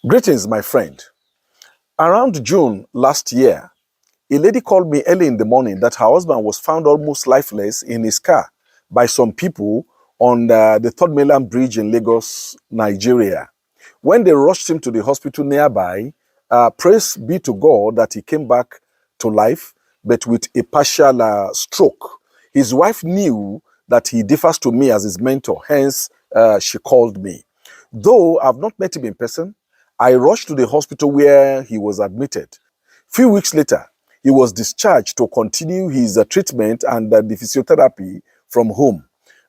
Greetings, my friend. Around June last year, a lady called me early in the morning that her husband was found almost lifeless in his car by some people on the Third Mainland Bridge in Lagos, Nigeria. When they rushed him to the hospital nearby, praise be to God that he came back to life, but with a partial stroke. His wife knew that he differs to me as his mentor, hence she called me. Though I've not met him in person, I rushed to the hospital where he was admitted. Few weeks later, he was discharged to continue his treatment and the physiotherapy from home.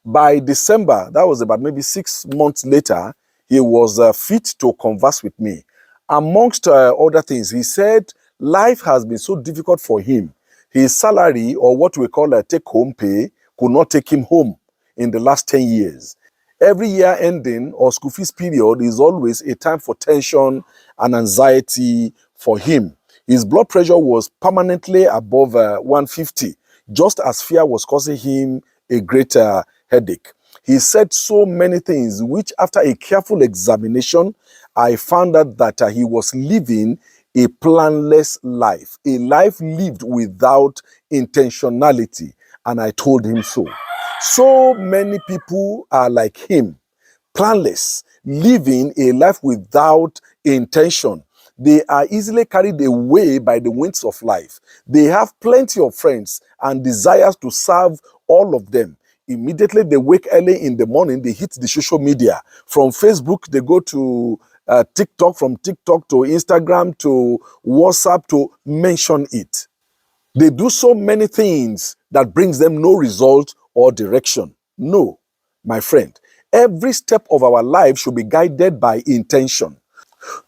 By December, that was about maybe 6 months later, he was fit to converse with me. Amongst other things, he said life has been so difficult for him. His salary, or what we call a take-home pay, could not take him home in the last 10 years. Every year ending or school fees period is always a time for tension and anxiety for him. His blood pressure was permanently above 150, just as fear was causing him a great headache. He said so many things, which after a careful examination, I found out that he was living a planless life, a life lived without intentionality. And I told him so. So many people are like him, planless, living a life without intention. They are easily carried away by the winds of life. They have plenty of friends and desires to serve all of them. Immediately they wake early in the morning, they hit the social media. From Facebook, they go to TikTok, from TikTok to Instagram to WhatsApp to mention it. They do so many things that brings them no result or direction. No, my friend, every step of our life should be guided by intention.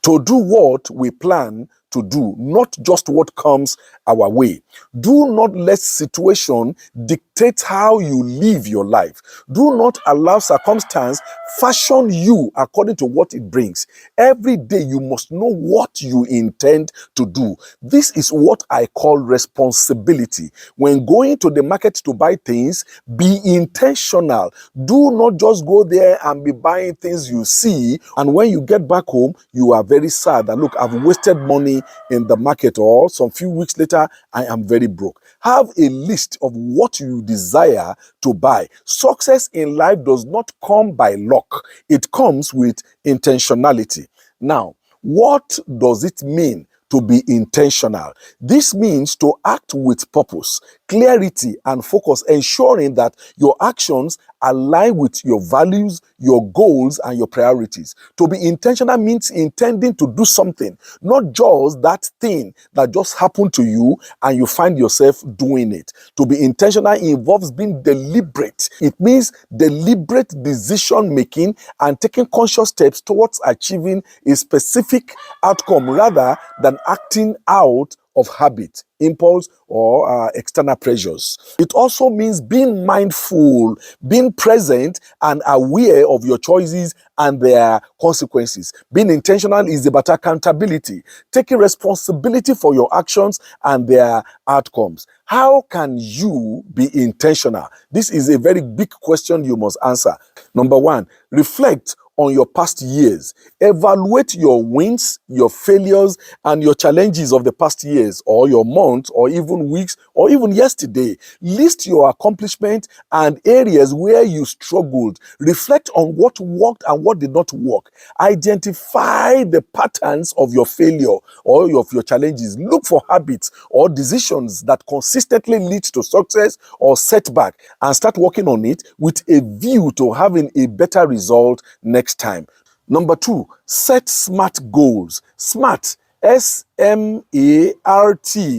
To do what we plan to do, not just what comes our way. Do not let situation dictate how you live your life. Do not allow circumstance fashion you according to what it brings. Every day you must know what you intend to do. This is what I call responsibility. When going to the market to buy things, be intentional. Do not just go there and be buying things you see, and when you get back home, you are very sad that, look, I've wasted money in the market, or some few weeks later, I am very broke. Have a list of what you desire to buy. Success in life does not come by luck. It comes with intentionality. Now, what does it mean to be intentional? This means to act with purpose, clarity, and focus, ensuring that your actions align with your values, your goals, and your priorities. To be intentional means intending to do something, not just that thing that just happened to you and you find yourself doing it. To be intentional involves being deliberate. It means deliberate decision making and taking conscious steps towards achieving a specific outcome rather than acting out of habit, impulse, or external pressures. It also means being mindful, being present and aware of your choices and their consequences. Being intentional is about accountability, taking responsibility for your actions and their outcomes. How can you be intentional? This is a very big question you must answer. Number one, reflect on your past years. Evaluate your wins, your failures, and your challenges of the past years, or your months, or even weeks, or even yesterday. List your accomplishments and areas where you struggled. Reflect on what worked and what did not work. Identify the patterns of your failure or of your challenges. Look for habits or decisions that consistently lead to success or setback, and start working on it with a view to having a better result next time. Number two, set SMART goals. SMART, S-M-A-R-T,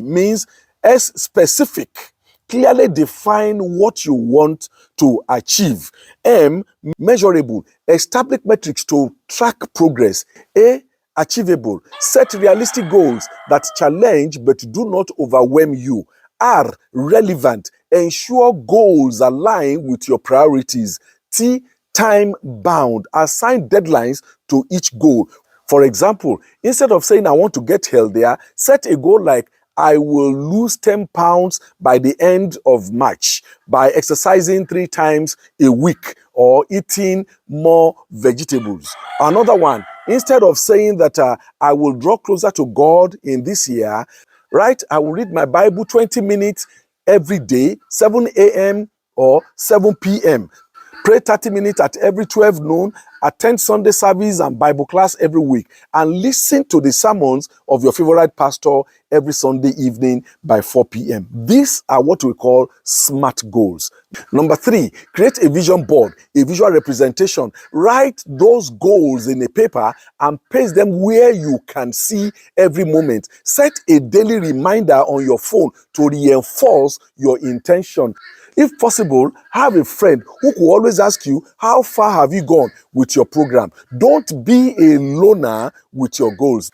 means S, specific. Clearly define what you want to achieve. M, measurable. Establish metrics to track progress. A, achievable. Set realistic goals that challenge but do not overwhelm you. R, relevant. Ensure goals align with your priorities. T, time bound. Assign deadlines to each goal. For example, instead of saying I want to get healthier, set a goal like I will lose 10 pounds by the end of March by exercising 3 times a week, or eating more vegetables. Another one, instead of saying that I will draw closer to God in this year, right? I will read my Bible 20 minutes every day, 7 a.m. or 7 p.m. Pray 30 minutes at every 12 noon, attend Sunday service and Bible class every week, and listen to the sermons of your favorite pastor every Sunday evening by 4 p.m. These are what we call SMART goals. Number 3, create a vision board, a visual representation. Write those goals in a paper and paste them where you can see every moment. Set a daily reminder on your phone to reinforce your intention. If possible, have a friend who could always ask you, how far have you gone with your program? Don't be a loner with your goals.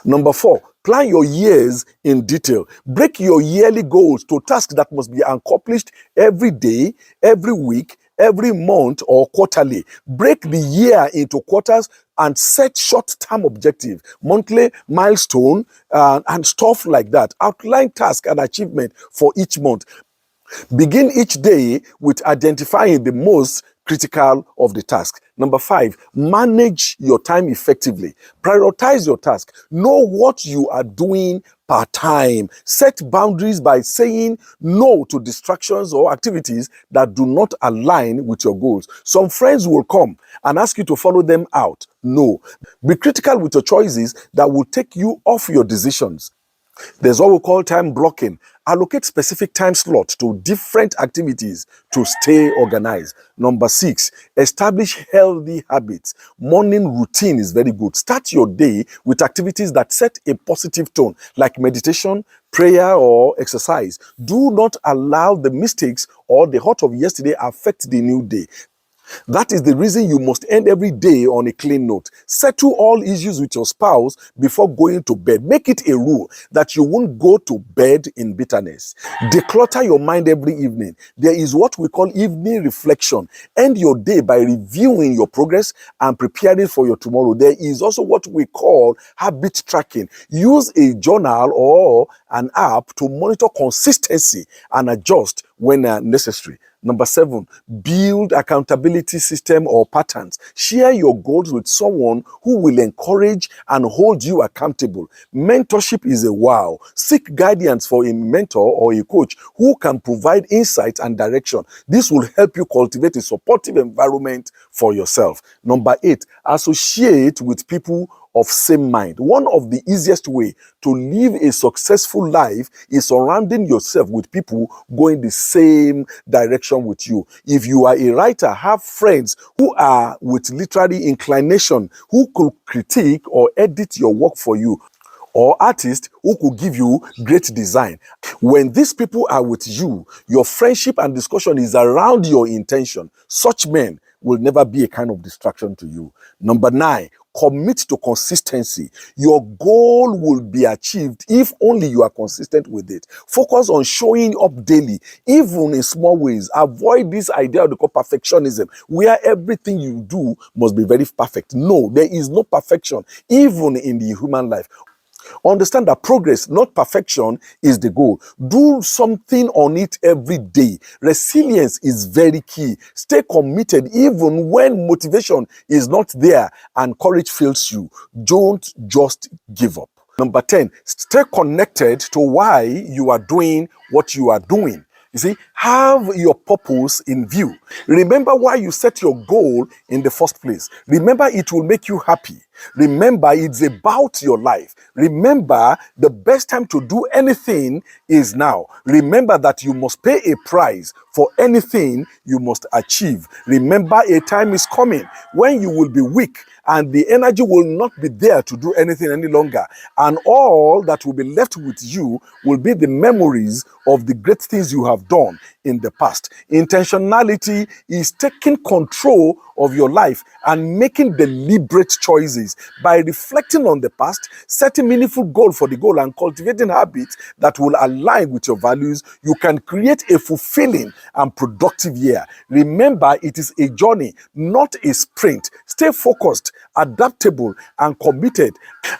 Number 4, plan your years in detail. Break your yearly goals to tasks that must be accomplished every day, every week, every month, or quarterly. Break the year into quarters and set short-term objective, monthly milestone, and stuff like that. Outline task and achievement for each month. Begin each day with identifying the most critical of the task. Number 5, manage your time effectively. Prioritize your task. Know what you are doing per time. Set boundaries by saying no to distractions or activities that do not align with your goals. Some friends will come and ask you to follow them out. No. Be critical with your choices that will take you off your decisions. There's what we call time blocking. Allocate specific time slots to different activities to stay organized. Number 6, establish healthy habits. Morning routine is very good. Start your day with activities that set a positive tone, like meditation, prayer, or exercise. Do not allow the mistakes or the hurt of yesterday affect the new day. That is the reason you must end every day on a clean note. Settle all issues with your spouse before going to bed. Make it a rule that you won't go to bed in bitterness. Declutter your mind every evening. There is what we call evening reflection. End your day by reviewing your progress and preparing for your tomorrow. There is also what we call habit tracking. Use a journal or an app to monitor consistency and adjust when necessary. Number 7, build accountability system or patterns. Share your goals with someone who will encourage and hold you accountable. Mentorship is a wow. Seek guidance for a mentor or a coach who can provide insight and direction. This will help you cultivate a supportive environment for yourself. Number 8, associate with people of same mind. One of the easiest way to live a successful life is surrounding yourself with people going the same direction with you. If you are a writer, have friends who are with literary inclination, who could critique or edit your work for you, or artists who could give you great design. When these people are with you, your friendship and discussion is around your intention. Such men will never be a kind of distraction to you. Number 9, commit to consistency. Your goal will be achieved if only you are consistent with it. Focus on showing up daily, even in small ways. Avoid this idea of the perfectionism, where everything you do must be very perfect. No, there is no perfection, even in the human life. Understand that progress, not perfection, is the goal. Do something on it every day. Resilience is very key. Stay committed even when motivation is not there and courage fails you. Don't just give up. Number 10, stay connected to why you are doing what you are doing. You see, have your purpose in view. Remember why you set your goal in the first place. Remember it will make you happy. Remember it's about your life. Remember the best time to do anything is now. Remember that you must pay a price for anything you must achieve. Remember a time is coming when you will be weak and the energy will not be there to do anything any longer. And all that will be left with you will be the memories of the great things you have done in the past. Intentionality is taking control of your life and making deliberate choices by reflecting on the past, setting meaningful goal for the goal, and cultivating habits that will align with your values. You can create a fulfilling and productive year. Remember, it is a journey, not a sprint. Stay focused, adaptable, and committed,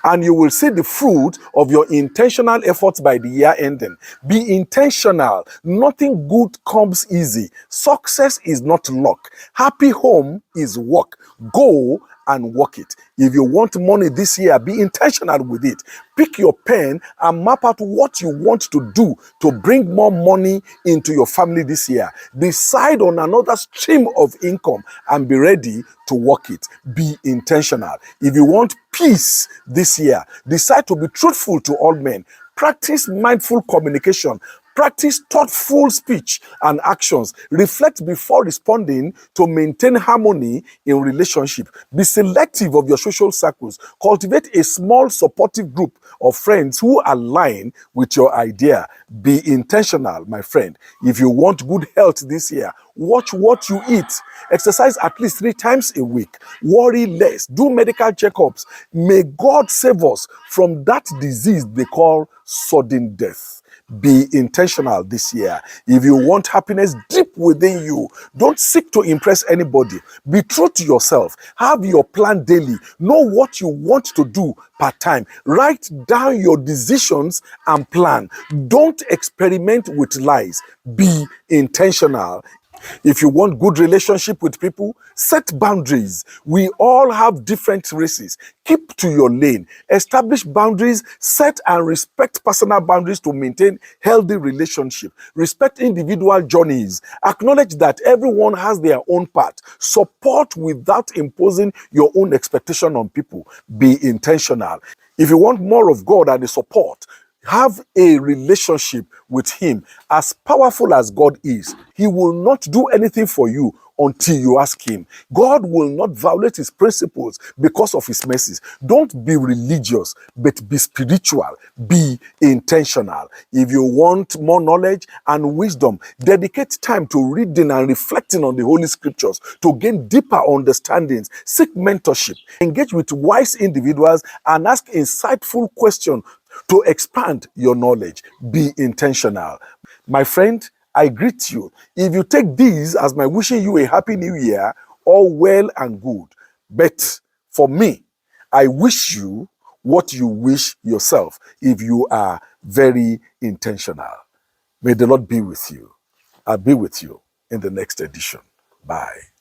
and you will see the fruit of your intentional efforts by the year ending. Be intentional. Nothing good good comes easy. Success is not luck. Happy home is work. Go and work it. If you want money this year, be intentional with it. Pick your pen and map out what you want to do to bring more money into your family this year. Decide on another stream of income and be ready to work it. Be intentional. If you want peace this year, decide to be truthful to all men. Practice mindful communication. Practice thoughtful speech and actions. Reflect before responding to maintain harmony in relationship. Be selective of your social circles. Cultivate a small supportive group of friends who align with your idea. Be intentional, my friend. If you want good health this year, watch what you eat. Exercise at least 3 times a week. Worry less. Do medical checkups. May God save us from that disease they call sudden death. Be intentional this year. If you want happiness deep within you, don't seek to impress anybody. Be true to yourself. Have your plan daily. Know what you want to do part time. Write down your decisions and plan. Don't experiment with lies. Be intentional. If you want good relationship with people, set boundaries. We all have different races. Keep to your lane. Establish boundaries, set and respect personal boundaries to maintain healthy relationship. Respect individual journeys. Acknowledge that everyone has their own path. Support without imposing your own expectation on people. Be intentional. If you want more of God and the support, have a relationship with him. As powerful as God is, he will not do anything for you until you ask him. God will not violate his principles because of his mercies. Don't be religious, but be spiritual. Be intentional. If you want more knowledge and wisdom, dedicate time to reading and reflecting on the Holy Scriptures to gain deeper understandings. Seek mentorship. Engage with wise individuals and ask insightful questions to expand your knowledge. Be intentional. My friend, I greet you. If you take these as my wishing you a happy new year, all well and good. But for me, I wish you what you wish yourself if you are very intentional. May the Lord be with you. I'll be with you in the next edition. Bye.